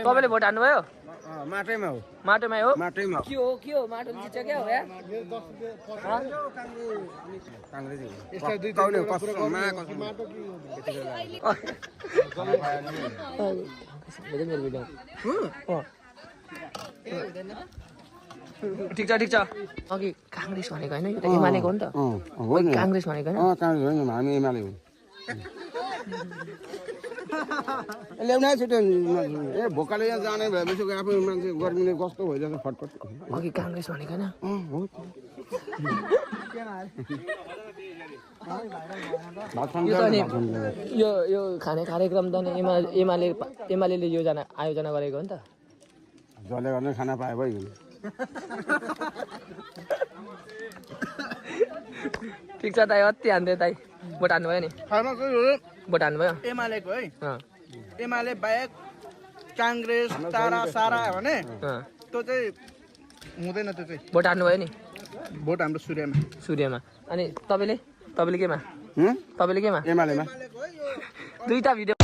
तपाईँले भोट हान्नुभयो माटैमा हो माटोमै हो माटैमा के हो माटो जित्छ क्या हो यार ठिक छ अघि काङ्ग्रेस भनेको होइन यो त एमालेको हो नि त काङ्ग्रेस भनेको होइन काङ्ग्रेस होइन हामी एमाले हो ल्याउनै छिटो ए भोकाले यहाँ जाने भएपछि आफू मान्छे गर्मीले कस्तो भइरहेछ फटफट अघि काङ्ग्रेस भनेको होइन हो यो त नि यो खाने कार्यक्रम त नि एमाले योजना आयोजना गरेको हो नि त जसले गर्ने खाना पाए भइगयो ठिक छ दाइ अति हान्दै दाइ भोट हान्नुभयो नि भोट हान्नुभयो एमालेको है एमाले बाहेक काङ्ग्रेस तारा सारा भने त्यो चाहिँ हुँदैन त्यो चाहिँ भोट हान्नुभयो नि भोट हाम्रो सूर्यमा अनि तपाईँले केमा एमालेमा दुईटा भिडियो